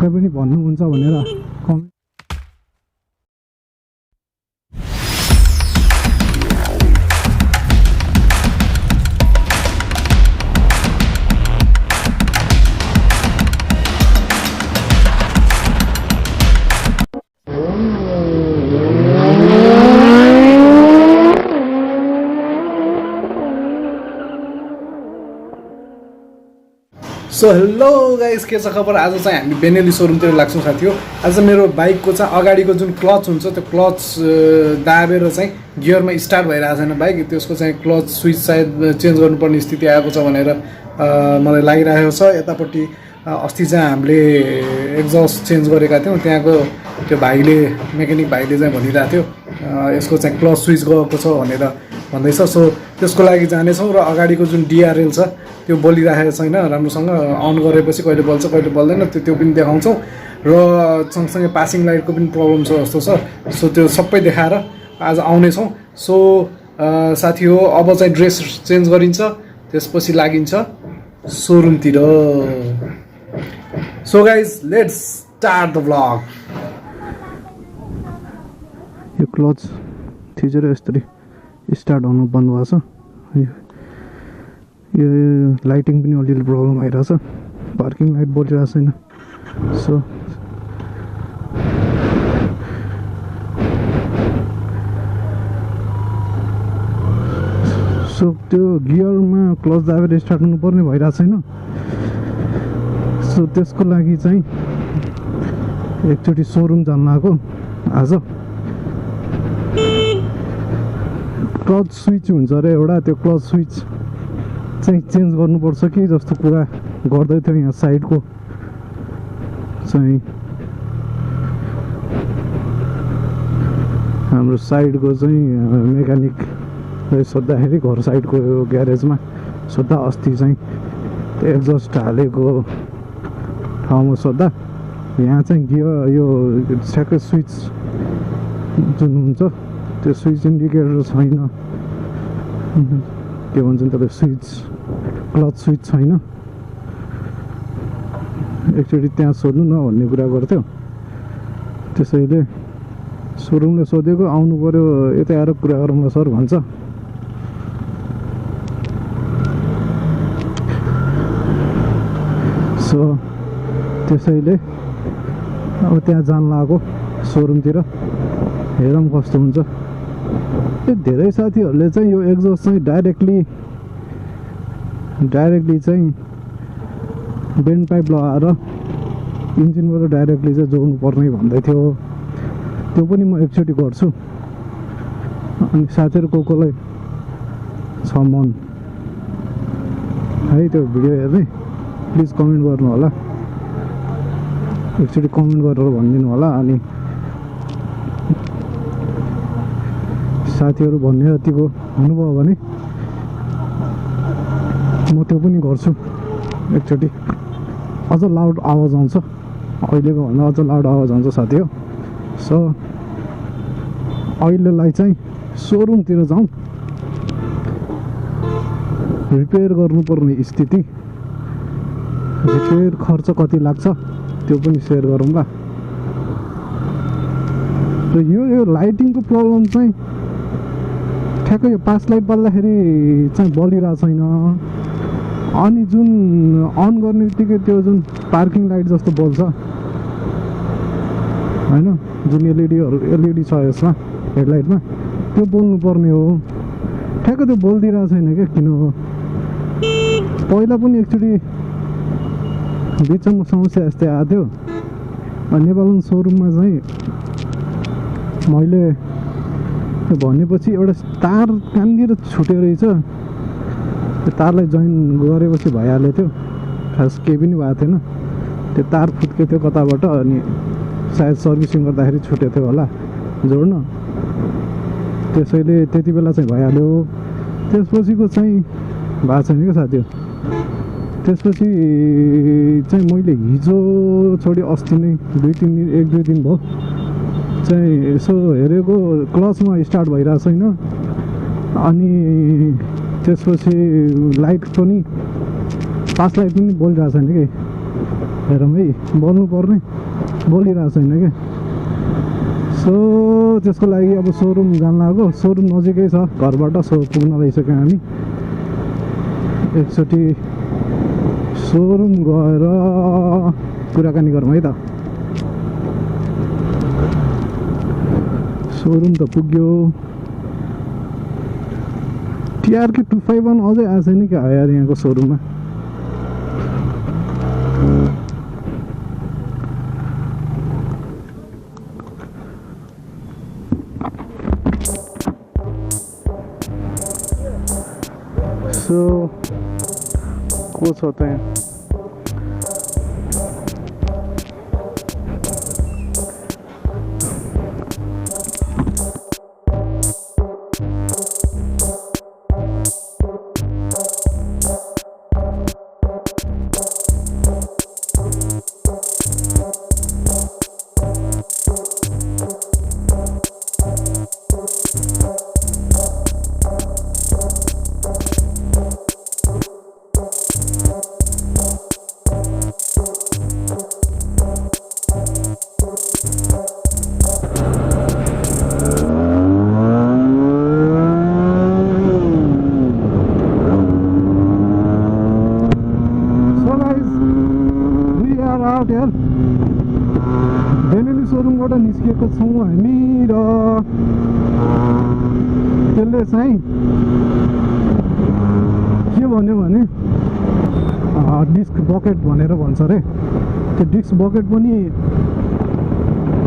तपाईँ पनि भन्नुहुन्छ भनेर कमेन्ट सो हेलो गाइस, के छ खबर? आज चाहिँ हामी बेनेली सोरुमतिर लाग्छौँ साथी हो। आज मेरो बाइकको चाहिँ अगाडिको जुन क्लच हुन्छ त्यो क्लच दाबेर चाहिँ गियरमा स्टार्ट भइरहेको छैन बाइक, त्यसको चाहिँ क्लच स्विच सायद चेन्ज गर्नुपर्ने स्थिति आएको छ भनेर मलाई लागिरहेको छ। यतापट्टि अस्ति चाहिँ हामीले एक्जस्ट चेन्ज गरेका थियौँ, त्यहाँको त्यो भाइले मेकानिक भाइले चाहिँ भनिरहेको थियो यसको चाहिँ क्लच स्विच गएको छ भनेर भन्दैछ। सो त्यसको लागि जानेछौँ र अगाडिको जुन DRL छ त्यो बोलिरहेको छैन राम्रोसँग, अन गरेपछि कहिले बल्छ कहिले बल्दैन त्यो पनि देखाउँछौँ र सँगसँगै पासिङ लाइटको पनि प्रब्लम छ जस्तो छ। सो त्यो सबै देखाएर आज आउनेछौँ। सो साथी हो, अब चाहिँ ड्रेस चेन्ज गरिन्छ, त्यसपछि लागिन्छ सोरुमतिर। So guys, let's start the blog. यो क्लच थिचेर यसरी स्टार्ट हुनु बन्द भएको छ। यो लाइटिङ पनि अलिअलि प्रब्लम आइरहेछ, पार्किङ लाइट बलिरहेको छैन। सो त्यो गियरमा क्लच दाबेर स्टार्ट हुनुपर्ने भइरहेको छैन। सो त्यसको लागि चाहिँ एकचोटि सोरुम जान आएको आज। क्लच स्विच हुन्छ अरे एउटा, त्यो क्लच स्विच चाहिँ चेन्ज गर्नुपर्छ कि जस्तो कुरा गर्दै थियो यहाँ साइडको चाहिँ हाम्रो साइडको चाहिँ मेकानिकलाई सोद्धाखेरि घर साइडको ग्यारेजमा सोद्धा अस्ति चाहिँ त्यो एक्जस्ट हालेको ठाउँमा सोद्धा यहाँ चाहिँ गियर यो ठ्याक्कै स्विच जुन हुन्छ त्यो स्विच इन्डिकेटर छैन, के भन्छ तपाईँ स्विच क्लच स्विच छैन। एकचोटि त्यहाँ सोध्नु न भन्ने कुरा गर्थ्यो, त्यसैले सोरुमले सोधेको आउनु पऱ्यो यता आएर कुरा गरौँला सर भन्छ। सो त्यसैले अब त्यहाँ जान लागेको सोरुमतिर, हेरौँ कस्तो हुन्छ। धेरै साथीहरूले चाहिँ यो एक्जस्ट चाहिँ डाइरेक्टली चाहिँ बेन्ड पाइप लगाएर इन्जिनबाट डाइरेक्टली चाहिँ जोड्नु पर्ने भन्दै थियो। त्यो पनि म एकचोटि गर्छु। अनि साथीहरू कोलाई छ मन है त्यो भिडियो हेर्ने, प्लिज कमेन्ट गर्नु होला, एकचोटि कमेन्ट गरेर भनिदिनु होला। अनि साथीहरू भन्ने जतिको हुनुभयो भने म त्यो पनि गर्छु एकचोटि। अझ लाउड आवाज आउँछ, अहिलेको भन्दा अझ लाउड आवाज आउँछ साथी हो। सो अहिलेलाई चाहिँ सोरुमतिर जाउँ, रिपेयर गर्नुपर्ने स्थिति, रिपेयर खर्च कति लाग्छ त्यो पनि सेयर गरौँला। र यो लाइटिङको प्रब्लम चाहिँ ठ्याक्कै यो पास लाइट बल्दाखेरि चाहिँ बलिरहेको छैन। अनि जुन अन गर्ने बित्तिकै त्यो जुन पार्किङ लाइट जस्तो बल्छ होइन, जुन एलइडी छ यसमा हेडलाइटमा, त्यो बोल्नु पर्ने हो। ठ्याक्कै त्यो बोलिदिरहेको छैन क्या, किन हो। पहिला पनि एकचोटि बिचमा समस्या यस्तै आएको थियो। नेपाल सोरुममा चाहिँ मैले भनेपछि एउटा तार कहाँनिर छुट्यो रहेछ, त्यो तारलाई जोइन गरेपछि भइहाल्यो थियो, खास केही पनि भएको थिएन। त्यो तार फुत्केको थियो कताबाट, अनि सायद सर्भिसिङ गर्दाखेरि छुटेको थियो होला जोड्न, त्यसैले त्यति बेला चाहिँ भइहाल्यो। त्यसपछिको चाहिँ भएको छैन क्या साथी हो। त्यसपछि चाहिँ मैले हिजो छोडी अस्ति नै एक दुई दिन भयो चाहिँ यसो हेरेको, क्लचमा स्टार्ट भइरहेको छैन। अनि त्यसपछि लाइट पनि पास लाइट पनि बलिरहेको छैन कि हेरौँ है बोल्नु पर्ने बोलिरहेको छैन क्या सो त्यसको लागि अब सोरुम जान लाग्यो सोरुम नजिकै छ घरबाट सो पुग्न लागिसक्यौँ हामी एकचोटि सोरुम गएर कुराकानी गरौँ है त सोरुम त पुग्यो TRK 251 अझै आएको छैन क्या यार यहाँको सोरुममा सो को छ त यहाँ बेनेली सोरुमबाट निस्किएको छौँ हामी र त्यसले चाहिँ के भन्यो भने डिस्क बकेट भनेर भन्छ अरे त्यो डिस्क बकेट पनि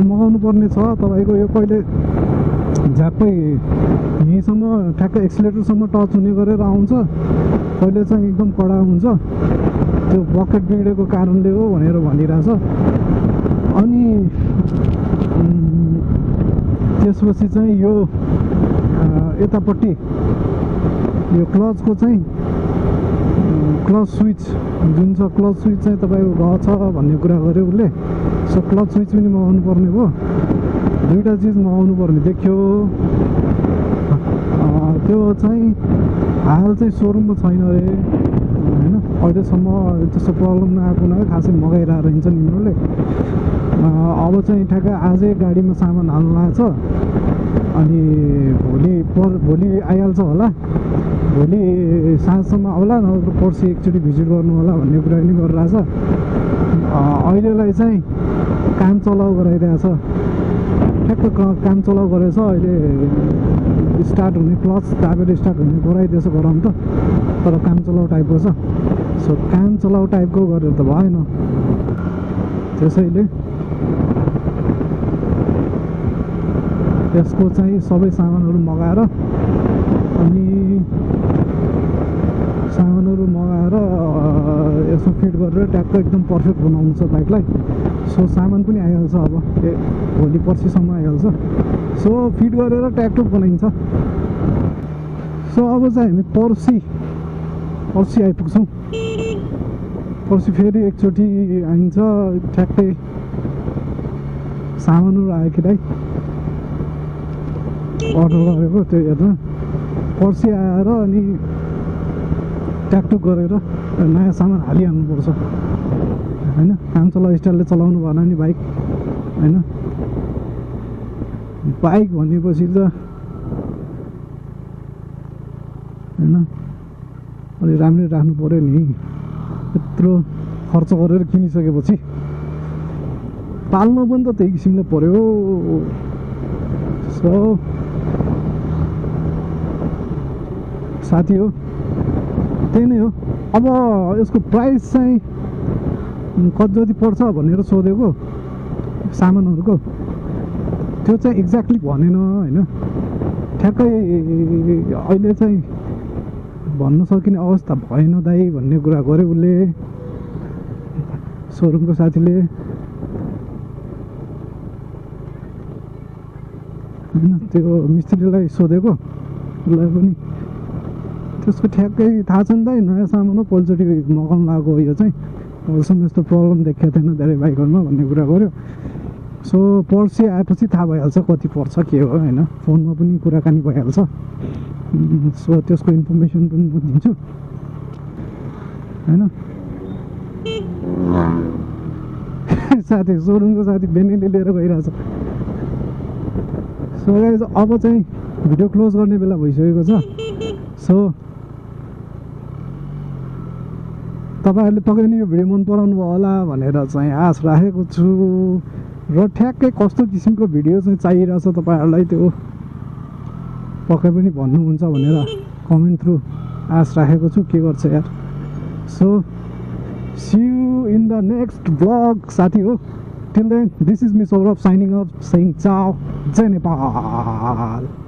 मगाउनु पर्ने छ तपाईँको यो कहिले झ्याप्पै यहीँसम्म ठ्याक्कै एक्सिलेटरसम्म टच हुने गरेर आउँछ कहिले चाहिँ एकदम कडा हुन्छ त्यो बकेट बिग्रेको कारणले हो भनेर भनिरहेछ अनि त्यसपछि चाहिँ यो यतापट्टि यो क्लचको चाहिँ क्लच स्विच जुन छ क्लच स्विच चाहिँ तपाईँको गछ भन्ने कुरा गर्यो उसले सो क्लच स्विच पनि मगाउनु पर्ने भयो दुईवटा चिज मगाउनु पर्ने देखियो त्यो चाहिँ हाल चाहिँ सोरुममा छैन अरे होइन अहिलेसम्म त्यस्तो प्रब्लम नआएको हुनाले खासै मगाइरहेको रहन्छ नि यिनीहरूले अब चाहिँ ठ्याक्कै आजै गाडीमा सामान हाल्नु लाग्छ अनि भोलि आइहाल्छ होला भोलि साँझसम्म आउला नत्र पर्सि एकचोटि भिजिट गर्नु होला भन्ने कुरा पनि गरिरहेछ अहिलेलाई चाहिँ काम चलाउ गराइरहेछ ठ्याक्क काम चलाउ गरेछ अहिले स्टार्ट हुने क्लच दाबेर स्टार्ट हुने गराइदिएछ गराउनु त तर काम चलाउ टाइपको छ सो काम चलाउ टाइपको गरेर त भएन त्यसैले यसको चाहिँ सबै सामानहरू मगाएर अनि सामानहरू मगाएर यसमा फिट गरेर ट्याक्क एकदम पर्फेक्ट बनाउनु छ बाइकलाई सो सामान पनि आइहाल्छ अब भोलि पर्सिसम्म आइहाल्छ सो फिट गरेर ट्याक्टुक बनाइन्छ सो अब चाहिँ हामी पर्सि आइपुग्छौँ पर्सि फेरि एकचोटि आइन्छ ठ्याक्कै सामानहरू आयो कि दाइ अर्डर गरेको त्यो हेर्न पर्सि आएर अनि ट्याकटुक गरेर नयाँ सामान हालिहाल्नुपर्छ होइन काम चलाउ स्टाइलले चलाउनु भएन नि बाइक होइन बाइक भनेपछि त होइन अलि राम्रै राख्नु पऱ्यो नि यत्रो खर्च गरेर किनिसकेपछि पाल्नु पनि त त्यही किसिमले पऱ्यो सो साथी हो त्यही नै हो अब यसको प्राइस चाहिँ कति पर्छ भनेर सोधेको सामानहरूको त्यो चाहिँ एक्ज्याक्टली भनेन होइन ठ्याक्कै अहिले चाहिँ भन्न सकिने अवस्था भएन दाइ भन्ने कुरा गर्यो उसले सोरुमको साथीले होइन त्यो मिस्त्रीलाई सोधेको उसलाई पनि त्यसको ठ्याक्कै थाहा छ नि त नयाँ सामान हो पहिलोचोटि मगाउनु लगाएको यो चाहिँ अहिलेसम्म यस्तो प्रब्लम देखेको थिएन धेरै बाइकहरूमा भन्ने कुरा गर्यो सो पर्सि आएपछि थाहा भइहाल्छ कति पर्छ के हो होइन फोनमा पनि कुराकानी भइहाल्छ सो त्यसको इन्फर्मेसन पनि म दिन्छु होइन साथी सोरुमको साथी बेनेली लिएर गइरहेछ सो गाइज अब चाहिँ भिडियो क्लोज गर्ने बेला भइसकेको छ सो तपाईँहरूले पक्कै पनि यो भिडियो मन पराउनु भयो होला भनेर चाहिँ आश राखेको छु र ठ्याक्कै कस्तो किसिमको भिडियो चाहिँ चाहिरहेछ तपाईँहरूलाई त्यो पक्कै पनि भन्नुहुन्छ भनेर कमेन्ट थ्रु आश राखेको छु के गर्छ यार so see you in the next blog साथी हो till then this is me Saurabh signing off saying ciao जय नेपाल